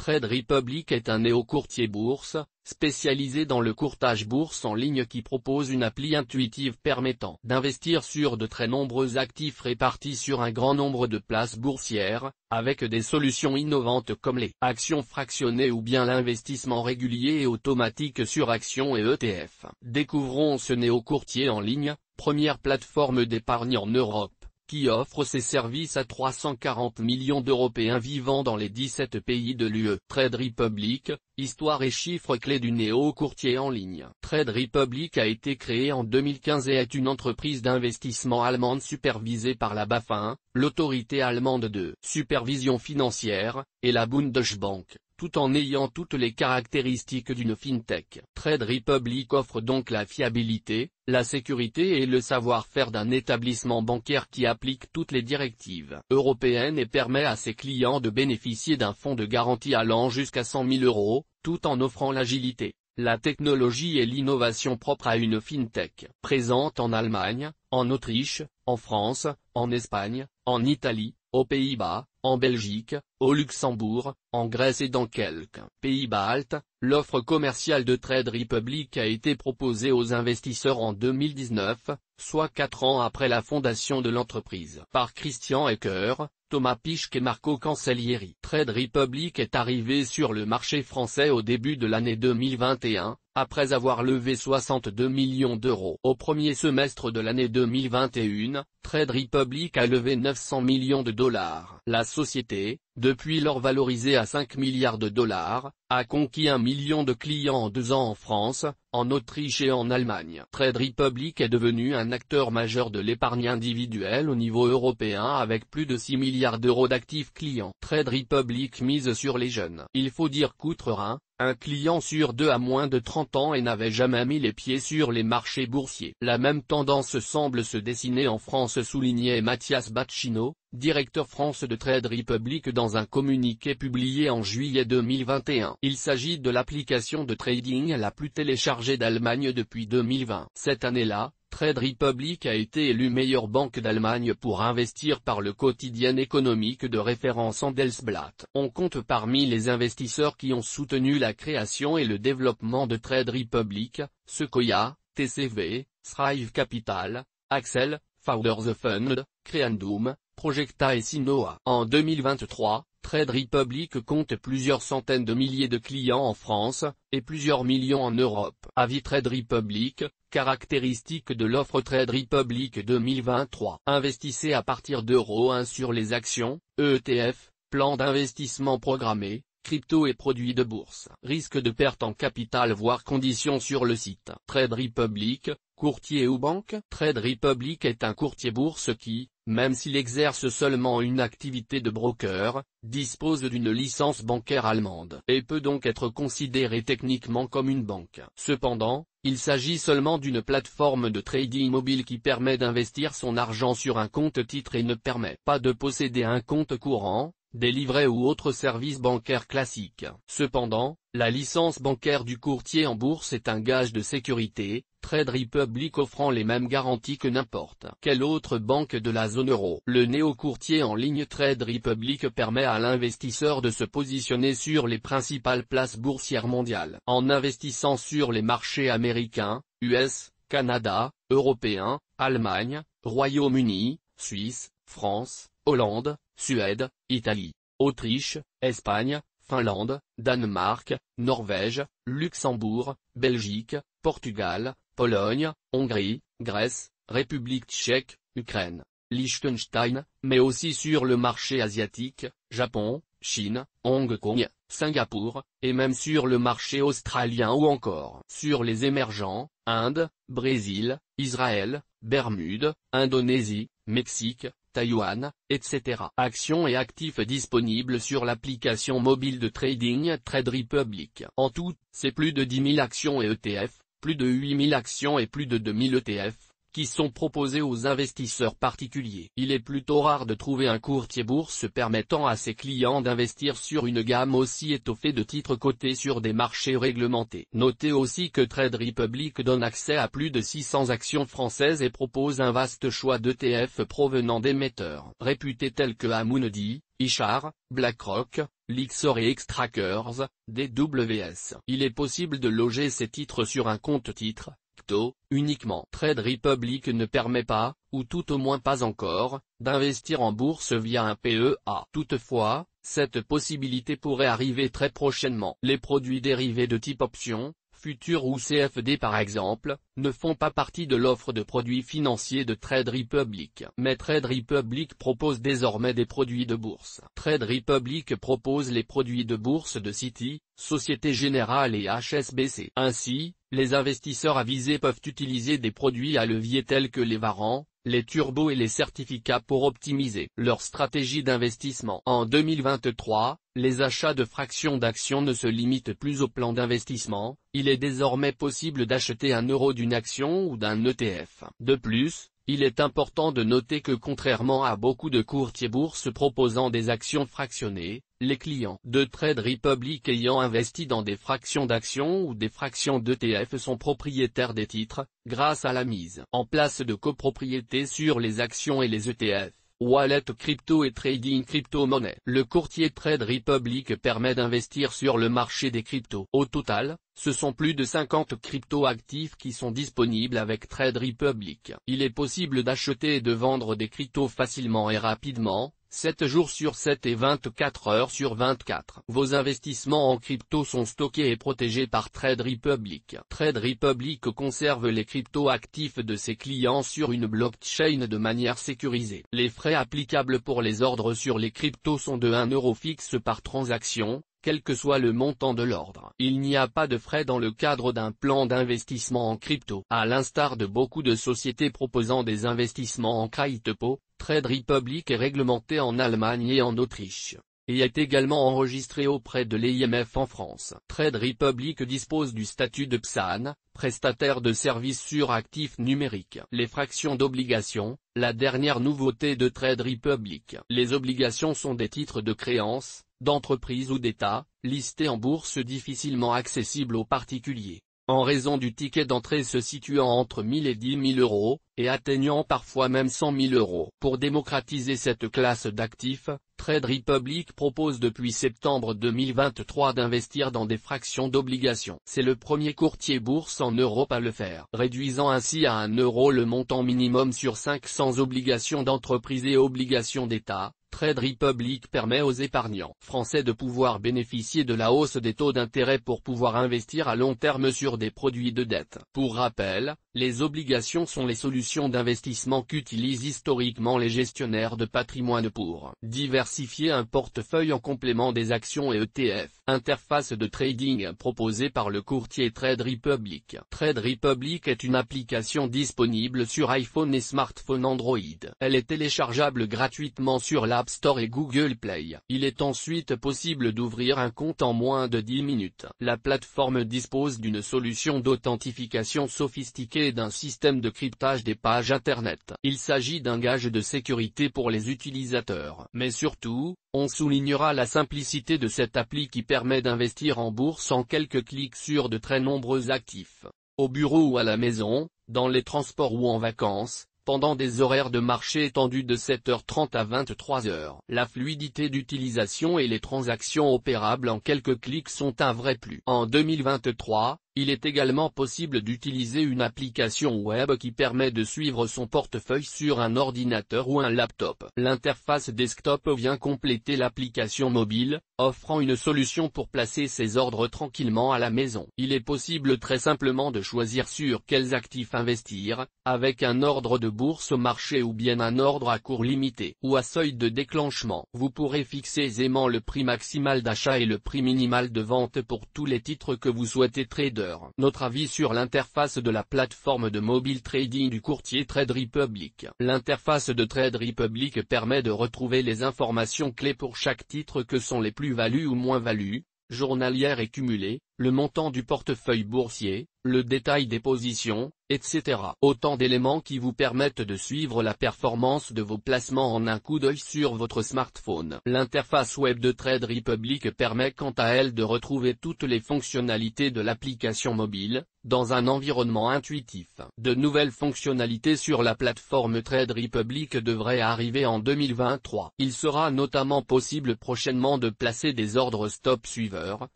Trade Republic est un néo-courtier bourse, spécialisé dans le courtage bourse en ligne qui propose une appli intuitive permettant d'investir sur de très nombreux actifs répartis sur un grand nombre de places boursières, avec des solutions innovantes comme les actions fractionnées ou bien l'investissement régulier et automatique sur actions et ETF. Découvrons ce néo-courtier en ligne, première plateforme d'épargne en Europe, qui offre ses services à 340 millions d'Européens vivant dans les 17 pays de l'UE. Trade Republic, histoire et chiffres clés du néo-courtier en ligne. Trade Republic a été créé en 2015 et est une entreprise d'investissement allemande supervisée par la BaFin, l'autorité allemande de supervision financière, et la Bundesbank, tout en ayant toutes les caractéristiques d'une fintech. Trade Republic offre donc la fiabilité, la sécurité et le savoir-faire d'un établissement bancaire qui applique toutes les directives européennes et permet à ses clients de bénéficier d'un fonds de garantie allant jusqu'à 100 000 €, tout en offrant l'agilité, la technologie et l'innovation propres à une fintech. Présente en Allemagne, en Autriche, en France, en Espagne, en Italie, aux Pays-Bas, en Belgique, au Luxembourg, en Grèce et dans quelques pays baltes, l'offre commerciale de Trade Republic a été proposée aux investisseurs en 2019, soit 4 ans après la fondation de l'entreprise. Par Christian Ecker, Thomas Pischke et Marco Cancellieri. Trade Republic est arrivé sur le marché français au début de l'année 2021, après avoir levé 62 millions d'euros. Au premier semestre de l'année 2021, Trade Republic a levé 900 millions de dollars. La société, depuis lors valorisée à 5 milliards de dollars, a conquis 1 million de clients en 2 ans en France, en Autriche et en Allemagne. Trade Republic est devenu un acteur majeur de l'épargne individuelle au niveau européen avec plus de 6 milliards d'euros d'actifs clients. Trade Republic mise sur les jeunes. Il faut dire qu'outre-Rhin, un client sur 2 a moins de 30 ans et n'avait jamais mis les pieds sur les marchés boursiers. La même tendance semble se dessiner en France, soulignait Mathias Bacchino, directeur France de Trade Republic dans un communiqué publié en juillet 2021. Il s'agit de l'application de trading la plus téléchargée d'Allemagne depuis 2020. Cette année-là, Trade Republic a été élue meilleure banque d'Allemagne pour investir par le quotidien économique de référence Handelsblatt. On compte parmi les investisseurs qui ont soutenu la création et le développement de Trade Republic, Sequoia, TCV, Thrive Capital, Axel, Founders Fund, Creandum, Projecta et Sinoa. En 2023, Trade Republic compte plusieurs centaines de milliers de clients en France, et plusieurs millions en Europe. Avis Trade Republic, caractéristiques de l'offre Trade Republic 2023. Investissez à partir d'Euro 1 sur les actions, ETF, plan d'investissement programmé, crypto et produits de bourse. Risque de perte en capital voire conditions sur le site. Trade Republic, courtier ou banque? Trade Republic est un courtier bourse qui, même s'il exerce seulement une activité de broker, dispose d'une licence bancaire allemande et peut donc être considéré techniquement comme une banque. Cependant, il s'agit seulement d'une plateforme de trading mobile qui permet d'investir son argent sur un compte titre et ne permet pas de posséder un compte courant, des livrets ou autres services bancaires classiques. Cependant, la licence bancaire du courtier en bourse est un gage de sécurité, Trade Republic offrant les mêmes garanties que n'importe quelle autre banque de la zone euro. Le néo-courtier en ligne Trade Republic permet à l'investisseur de se positionner sur les principales places boursières mondiales. En investissant sur les marchés américains, US, Canada, européens, Allemagne, Royaume-Uni, Suisse, France, Hollande, Suède, Italie, Autriche, Espagne, Finlande, Danemark, Norvège, Luxembourg, Belgique, Portugal, Pologne, Hongrie, Grèce, République tchèque, Ukraine, Liechtenstein, mais aussi sur le marché asiatique, Japon, Chine, Hong Kong, Singapour, et même sur le marché australien ou encore sur les émergents, Inde, Brésil, Israël, Bermudes, Indonésie, Mexique, Taïwan, etc. Actions et actifs disponibles sur l'application mobile de trading Trade Republic. En tout, c'est plus de 10 000 actions et ETF, plus de 8 000 actions et plus de 2 000 ETF, qui sont proposés aux investisseurs particuliers. Il est plutôt rare de trouver un courtier bourse permettant à ses clients d'investir sur une gamme aussi étoffée de titres cotés sur des marchés réglementés. Notez aussi que Trade Republic donne accès à plus de 600 actions françaises et propose un vaste choix d'ETF provenant d'émetteurs réputés tels que Amundi, iShares, BlackRock, Lyxor et Xtrackers, DWS. Il est possible de loger ces titres sur un compte titre, CTO, uniquement. Trade Republic ne permet pas, ou tout au moins pas encore, d'investir en bourse via un PEA. Toutefois, cette possibilité pourrait arriver très prochainement. Les produits dérivés de type option, futurs ou CFD par exemple, ne font pas partie de l'offre de produits financiers de Trade Republic. Mais Trade Republic propose désormais des produits de bourse. Trade Republic propose les produits de bourse de Citi, Société Générale et HSBC. Ainsi, les investisseurs avisés peuvent utiliser des produits à levier tels que les warrants, les turbos et les certificats pour optimiser leur stratégie d'investissement. En 2023, les achats de fractions d'actions ne se limitent plus au plan d'investissement, il est désormais possible d'acheter un euro d'une action ou d'un ETF. De plus, il est important de noter que contrairement à beaucoup de courtiers bourses proposant des actions fractionnées, les clients de Trade Republic ayant investi dans des fractions d'actions ou des fractions d'ETF sont propriétaires des titres, grâce à la mise en place de copropriété sur les actions et les ETF. Wallet crypto et trading crypto-monnaie. Le courtier Trade Republic permet d'investir sur le marché des cryptos. Au total, ce sont plus de 50 crypto-actifs qui sont disponibles avec Trade Republic. Il est possible d'acheter et de vendre des cryptos facilement et rapidement, 7 jours sur 7 et 24 heures sur 24. Vos investissements en crypto sont stockés et protégés par Trade Republic. Trade Republic conserve les crypto-actifs de ses clients sur une blockchain de manière sécurisée. Les frais applicables pour les ordres sur les cryptos sont de 1 euro fixe par transaction, quel que soit le montant de l'ordre. Il n'y a pas de frais dans le cadre d'un plan d'investissement en crypto. À l'instar de beaucoup de sociétés proposant des investissements en crypto, Trade Republic est réglementé en Allemagne et en Autriche, et est également enregistré auprès de l'AMF en France. Trade Republic dispose du statut de PSAN, prestataire de services sur actifs numériques. Les fractions d'obligations, la dernière nouveauté de Trade Republic. Les obligations sont des titres de créance, d'entreprise ou d'État, listés en bourse difficilement accessibles aux particuliers, en raison du ticket d'entrée se situant entre 1000 et 10 000 euros, et atteignant parfois même 100 000 euros. Pour démocratiser cette classe d'actifs, Trade Republic propose depuis septembre 2023 d'investir dans des fractions d'obligations. C'est le premier courtier bourse en Europe à le faire, réduisant ainsi à 1 euro le montant minimum sur 500 obligations d'entreprise et obligations d'État. Trade Republic permet aux épargnants français de pouvoir bénéficier de la hausse des taux d'intérêt pour pouvoir investir à long terme sur des produits de dette. Pour rappel, les obligations sont les solutions d'investissement qu'utilisent historiquement les gestionnaires de patrimoine pour diversifier un portefeuille en complément des actions et ETF. Interface de trading proposée par le courtier Trade Republic. Trade Republic est une application disponible sur iPhone et smartphone Android. Elle est téléchargeable gratuitement sur l'App Store et Google Play. Il est ensuite possible d'ouvrir un compte en moins de 10 minutes. La plateforme dispose d'une solution d'authentification sophistiquée et d'un système de cryptage des pages Internet. Il s'agit d'un gage de sécurité pour les utilisateurs. Mais surtout, on soulignera la simplicité de cette appli qui permet d'investir en bourse en quelques clics sur de très nombreux actifs. Au bureau ou à la maison, dans les transports ou en vacances, pendant des horaires de marché étendus de 7h30 à 23h. La fluidité d'utilisation et les transactions opérables en quelques clics sont un vrai plus. En 2023, il est également possible d'utiliser une application web qui permet de suivre son portefeuille sur un ordinateur ou un laptop. L'interface desktop vient compléter l'application mobile, offrant une solution pour placer ses ordres tranquillement à la maison. Il est possible très simplement de choisir sur quels actifs investir, avec un ordre de bourse au marché ou bien un ordre à cours limité ou à seuil de déclenchement. Vous pourrez fixer aisément le prix maximal d'achat et le prix minimal de vente pour tous les titres que vous souhaitez trader. Notre avis sur l'interface de la plateforme de mobile trading du courtier Trade Republic. L'interface de Trade Republic permet de retrouver les informations clés pour chaque titre que sont les plus-values ou moins-values, journalières et cumulées, le montant du portefeuille boursier, le détail des positions, etc. Autant d'éléments qui vous permettent de suivre la performance de vos placements en un coup d'œil sur votre smartphone. L'interface web de Trade Republic permet quant à elle de retrouver toutes les fonctionnalités de l'application mobile, dans un environnement intuitif. De nouvelles fonctionnalités sur la plateforme Trade Republic devraient arriver en 2023. Il sera notamment possible prochainement de placer des ordres stop suiveurs,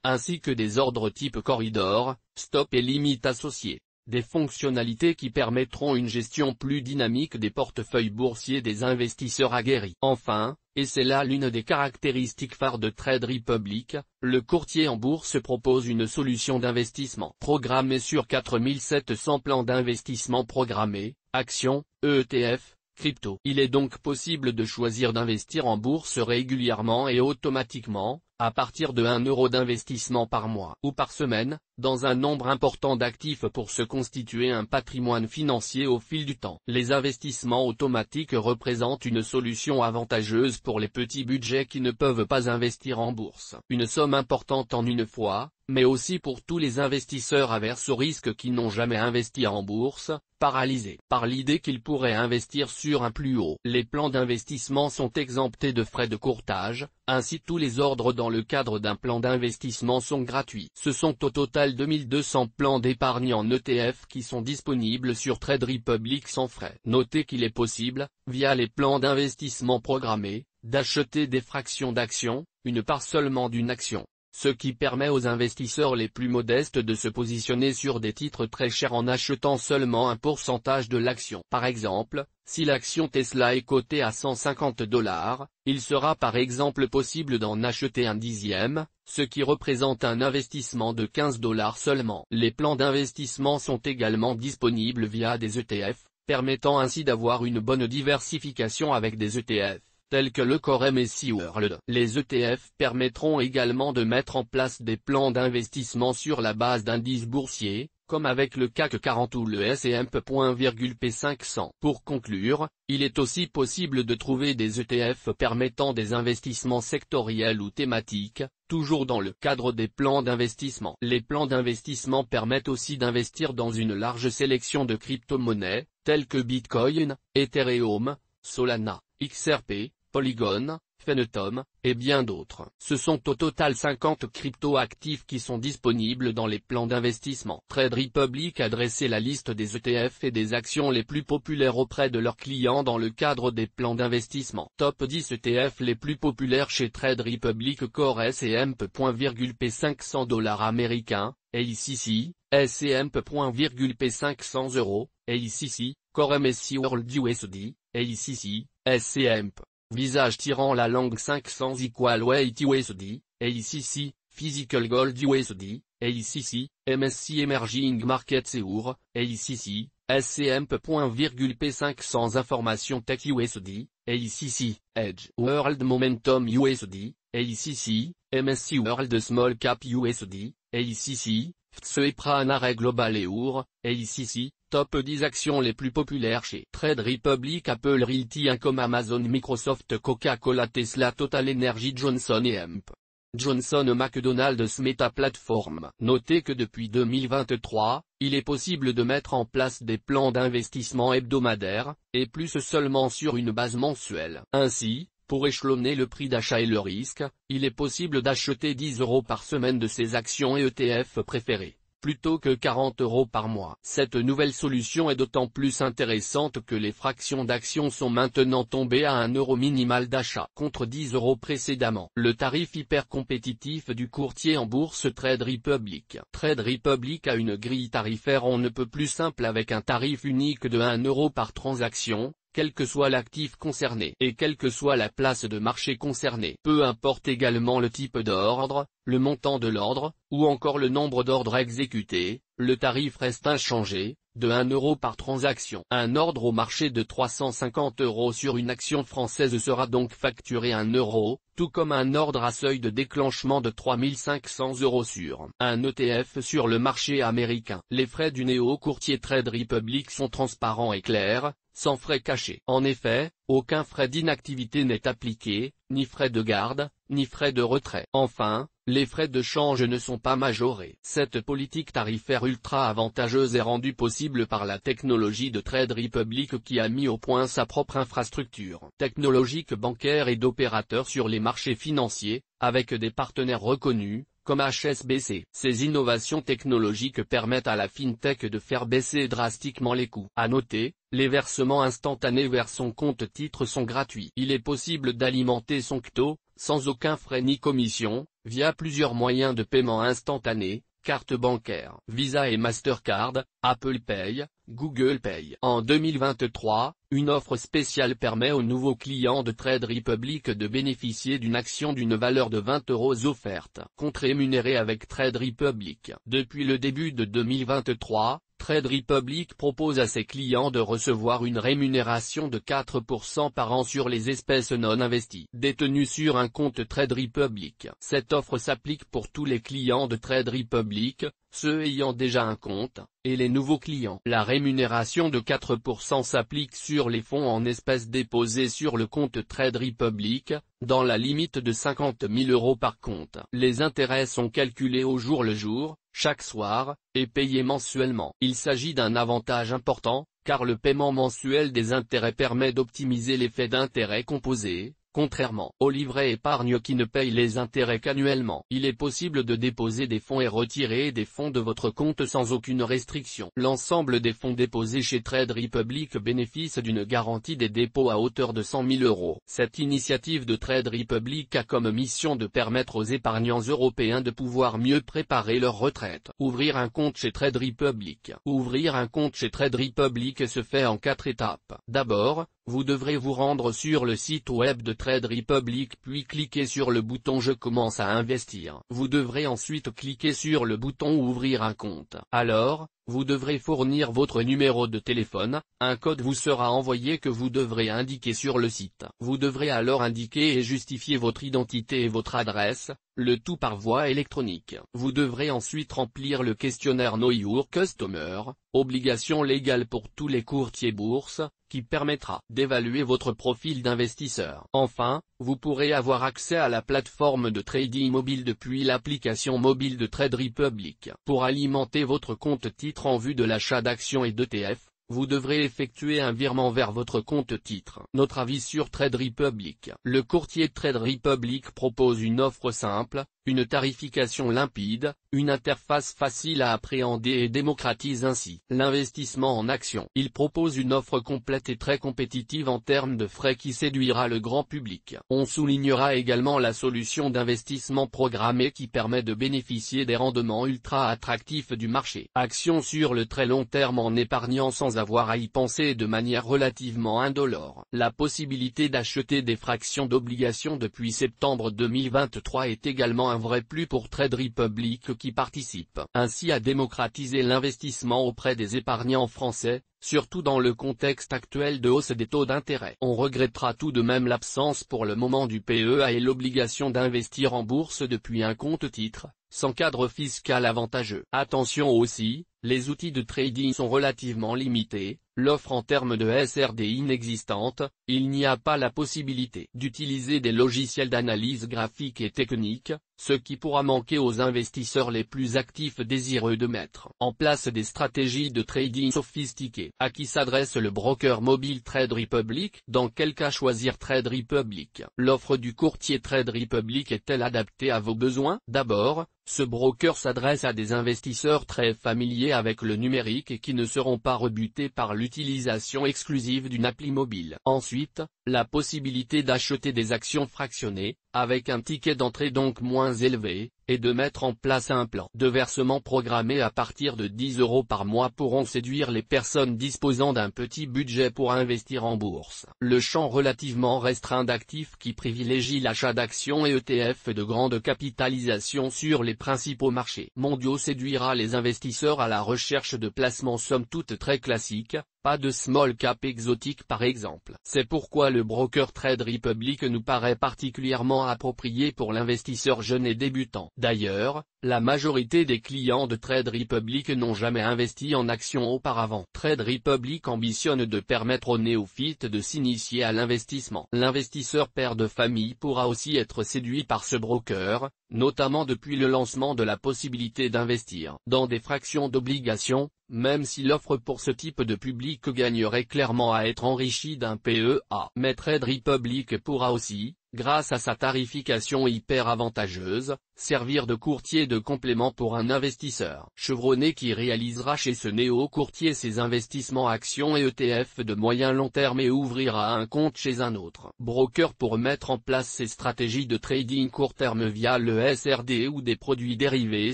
ainsi que des ordres type corridor, stop et limite associés. Des fonctionnalités qui permettront une gestion plus dynamique des portefeuilles boursiers des investisseurs aguerris. Enfin, et c'est là l'une des caractéristiques phares de Trade Republic, le courtier en bourse propose une solution d'investissement programmée sur 4700 plans d'investissement programmés, actions, ETF, crypto. Il est donc possible de choisir d'investir en bourse régulièrement et automatiquement, à partir de 1 euro d'investissement par mois ou par semaine, dans un nombre important d'actifs pour se constituer un patrimoine financier au fil du temps. Les investissements automatiques représentent une solution avantageuse pour les petits budgets qui ne peuvent pas investir en bourse. Une somme importante en une fois, mais aussi pour tous les investisseurs averses au risque qui n'ont jamais investi en bourse, paralysés par l'idée qu'ils pourraient investir sur un plus haut. Les plans d'investissement sont exemptés de frais de courtage, ainsi tous les ordres dans le cadre d'un plan d'investissement sont gratuits. Ce sont au total 2200 plans d'épargne en ETF qui sont disponibles sur Trade Republic sans frais. Notez qu'il est possible, via les plans d'investissement programmés, d'acheter des fractions d'actions, une part seulement d'une action. Ce qui permet aux investisseurs les plus modestes de se positionner sur des titres très chers en achetant seulement un pourcentage de l'action. Par exemple, si l'action Tesla est cotée à $150, il sera par exemple possible d'en acheter un dixième, ce qui représente un investissement de $15 seulement. Les plans d'investissement sont également disponibles via des ETF, permettant ainsi d'avoir une bonne diversification avec des ETF. Tels que le Core MSCI World. Les ETF permettront également de mettre en place des plans d'investissement sur la base d'indices boursiers, comme avec le CAC 40 ou le S&P 500. Pour conclure, il est aussi possible de trouver des ETF permettant des investissements sectoriels ou thématiques, toujours dans le cadre des plans d'investissement. Les plans d'investissement permettent aussi d'investir dans une large sélection de crypto-monnaies, telles que Bitcoin, Ethereum, Solana, XRP, Polygon, Phenetom, et bien d'autres. Ce sont au total 50 crypto-actifs qui sont disponibles dans les plans d'investissement. Trade Republic a dressé la liste des ETF et des actions les plus populaires auprès de leurs clients dans le cadre des plans d'investissement. Top 10 ETF les plus populaires chez Trade Republic. Core S&P 500 $ américains, ACC, S&P 500 €, ACC, Core MSCI World USD, ACC, S&P. Visage tirant la langue 500 equal weight USD, ACC, Physical Gold USD, ACC, MSCI Emerging Markets EUR, ACC, S&P 500 Information Tech USD, ACC, Edge World Momentum USD, ACC, MSCI World Small Cap USD, ACC, FTSE et Prana Global EUR, ACC. Top 10 actions les plus populaires chez Trade Republic. Apple Realty Income, Amazon, Microsoft, Coca-Cola, Tesla, Total Energy, Johnson & Johnson, McDonald's, Meta Platform. Notez que depuis 2023, il est possible de mettre en place des plans d'investissement hebdomadaires, et plus seulement sur une base mensuelle. Ainsi, pour échelonner le prix d'achat et le risque, il est possible d'acheter 10 € par semaine de ses actions et ETF préférés, plutôt que 40 € par mois. Cette nouvelle solution est d'autant plus intéressante que les fractions d'actions sont maintenant tombées à 1 € minimal d'achat, contre 10 € précédemment. Le tarif hyper compétitif du courtier en bourse Trade Republic. Trade Republic a une grille tarifaire on ne peut plus simple avec un tarif unique de 1 € par transaction, quel que soit l'actif concerné et quelle que soit la place de marché concernée. Peu importe également le type d'ordre, le montant de l'ordre, ou encore le nombre d'ordres exécutés, le tarif reste inchangé, de 1 € par transaction. Un ordre au marché de 350 € sur une action française sera donc facturé 1 €, tout comme un ordre à seuil de déclenchement de 3500 € sur un ETF sur le marché américain. Les frais du néo-courtier Trade Republic sont transparents et clairs, sans frais cachés. En effet, aucun frais d'inactivité n'est appliqué, ni frais de garde, ni frais de retrait. Enfin, les frais de change ne sont pas majorés. Cette politique tarifaire ultra avantageuse est rendue possible par la technologie de Trade Republic qui a mis au point sa propre infrastructure technologique bancaire et d'opérateurs sur les marchés financiers, avec des partenaires reconnus, comme HSBC. Ces innovations technologiques permettent à la FinTech de faire baisser drastiquement les coûts. À noter, les versements instantanés vers son compte titre sont gratuits. Il est possible d'alimenter son CTO, sans aucun frais ni commission, via plusieurs moyens de paiement instantanés, carte bancaire, Visa et Mastercard, Apple Pay, Google Pay. En 2023, une offre spéciale permet aux nouveaux clients de Trade Republic de bénéficier d'une action d'une valeur de 20 € offerte. Compte rémunéré avec Trade Republic. Depuis le début de 2023, Trade Republic propose à ses clients de recevoir une rémunération de 4% par an sur les espèces non investies détenues sur un compte Trade Republic. Cette offre s'applique pour tous les clients de Trade Republic, ceux ayant déjà un compte, et les nouveaux clients. La rémunération de 4% s'applique sur les fonds en espèces déposés sur le compte Trade Republic, dans la limite de 50 000 € par compte. Les intérêts sont calculés au jour le jour, chaque soir, et payés mensuellement. Il s'agit d'un avantage important, car le paiement mensuel des intérêts permet d'optimiser l'effet d'intérêt composé, contrairement au livret épargne qui ne paye les intérêts qu'annuellement. Il est possible de déposer des fonds et retirer des fonds de votre compte sans aucune restriction. L'ensemble des fonds déposés chez Trade Republic bénéficie d'une garantie des dépôts à hauteur de 100 000 €. Cette initiative de Trade Republic a comme mission de permettre aux épargnants européens de pouvoir mieux préparer leur retraite. Ouvrir un compte chez Trade Republic. Ouvrir un compte chez Trade Republic se fait en 4 étapes. D'abord, vous devrez vous rendre sur le site web de Trade Republic puis cliquer sur le bouton Je commence à investir. Vous devrez ensuite cliquer sur le bouton Ouvrir un compte. Alors, vous devrez fournir votre numéro de téléphone, un code vous sera envoyé que vous devrez indiquer sur le site. Vous devrez alors indiquer et justifier votre identité et votre adresse, le tout par voie électronique. Vous devrez ensuite remplir le questionnaire Know Your Customer, obligation légale pour tous les courtiers bourse, qui permettra d'évaluer votre profil d'investisseur. Enfin, vous pourrez avoir accès à la plateforme de trading mobile depuis l'application mobile de Trade Republic. Pour alimenter votre compte titre en vue de l'achat d'actions et d'ETF, vous devrez effectuer un virement vers votre compte titre. Notre avis sur Trade Republic. Le courtier Trade Republic propose une offre simple, une tarification limpide, une interface facile à appréhender et démocratise ainsi l'investissement en actions. Il propose une offre complète et très compétitive en termes de frais qui séduira le grand public. On soulignera également la solution d'investissement programmé qui permet de bénéficier des rendements ultra attractifs du marché. Actions sur le très long terme en épargnant sans avoir à y penser de manière relativement indolore. La possibilité d'acheter des fractions d'obligations depuis septembre 2023 est également un vrai plus pour Trade Republic qui participe ainsi à démocratiser l'investissement auprès des épargnants français, surtout dans le contexte actuel de hausse des taux d'intérêt. On regrettera tout de même l'absence pour le moment du PEA et l'obligation d'investir en bourse depuis un compte titre, sans cadre fiscal avantageux. Attention aussi, les outils de trading sont relativement limités, l'offre en termes de SRD inexistante, il n'y a pas la possibilité d'utiliser des logiciels d'analyse graphique et technique, ce qui pourra manquer aux investisseurs les plus actifs désireux de mettre en place des stratégies de trading sophistiquées. À qui s'adresse le broker mobile Trade Republic? Dans quel cas choisir Trade Republic? L'offre du courtier Trade Republic est-elle adaptée à vos besoins? D'abord, ce broker s'adresse à des investisseurs très familiers avec le numérique et qui ne seront pas rebutés par l'utilisation exclusive d'une appli mobile. Ensuite, la possibilité d'acheter des actions fractionnées, avec un ticket d'entrée donc moins élevé, et de mettre en place un plan de versement programmé à partir de 10 € par mois pourront séduire les personnes disposant d'un petit budget pour investir en bourse. Le champ relativement restreint d'actifs qui privilégie l'achat d'actions et ETF de grande capitalisation sur les principaux marchés mondiaux séduira les investisseurs à la recherche de placements somme toute très classiques, pas de small cap exotique par exemple. C'est pourquoi le broker Trade Republic nous paraît particulièrement approprié pour l'investisseur jeune et débutant. D'ailleurs, la majorité des clients de Trade Republic n'ont jamais investi en actions auparavant. Trade Republic ambitionne de permettre aux néophytes de s'initier à l'investissement. L'investisseur père de famille pourra aussi être séduit par ce broker, notamment depuis le lancement de la possibilité d'investir dans des fractions d'obligations, même si l'offre pour ce type de public gagnerait clairement à être enrichie d'un PEA. Mais Trade Republic pourra aussi, grâce à sa tarification hyper avantageuse, servir de courtier de complément pour un investisseur chevronné qui réalisera chez ce néo-courtier ses investissements actions et ETF de moyen long terme et ouvrira un compte chez un autre broker pour mettre en place ses stratégies de trading court terme via le SRD ou des produits dérivés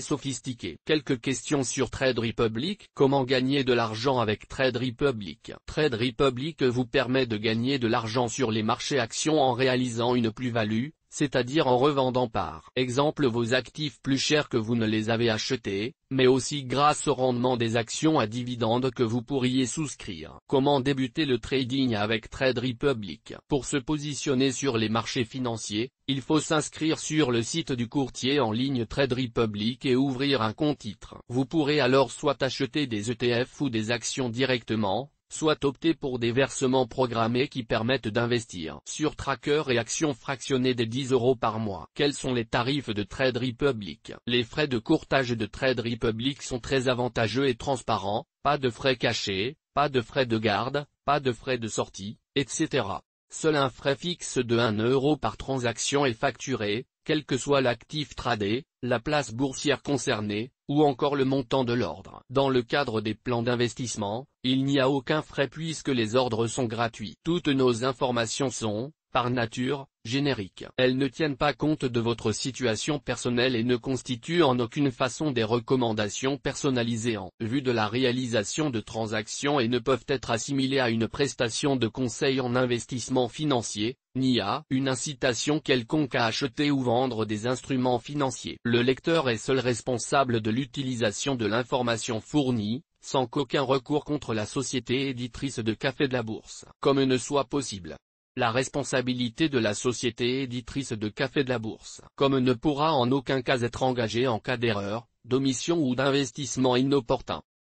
sophistiqués. Quelques questions sur Trade Republic. Comment gagner de l'argent avec Trade Republic? Trade Republic vous permet de gagner de l'argent sur les marchés actions en réalisant une plus-value, c'est-à-dire en revendant par exemple vos actifs plus chers que vous ne les avez achetés, mais aussi grâce au rendement des actions à dividendes que vous pourriez souscrire. Comment débuter le trading avec Trade Republic? Pour se positionner sur les marchés financiers, il faut s'inscrire sur le site du courtier en ligne Trade Republic et ouvrir un compte titre. Vous pourrez alors soit acheter des ETF ou des actions directement, soit opter pour des versements programmés qui permettent d'investir sur tracker et actions fractionnées des 10 € par mois. Quels sont les tarifs de Trade Republic? Les frais de courtage de Trade Republic sont très avantageux et transparents, pas de frais cachés, pas de frais de garde, pas de frais de sortie, etc. Seul un frais fixe de 1 € par transaction est facturé, quel que soit l'actif tradé, la place boursière concernée, ou encore le montant de l'ordre. Dans le cadre des plans d'investissement, il n'y a aucun frais puisque les ordres sont gratuits. Toutes nos informations sont, par nature, génériques. Elles ne tiennent pas compte de votre situation personnelle et ne constituent en aucune façon des recommandations personnalisées en vue de la réalisation de transactions et ne peuvent être assimilées à une prestation de conseil en investissement financier, ni à une incitation quelconque à acheter ou vendre des instruments financiers. Le lecteur est seul responsable de l'utilisation de l'information fournie, sans qu'aucun recours contre la société éditrice de Café de la Bourse, comme ne soit possible. La responsabilité de la société éditrice de Café de la Bourse, comme ne pourra en aucun cas être engagée en cas d'erreur, d'omission ou d'investissement inopportun.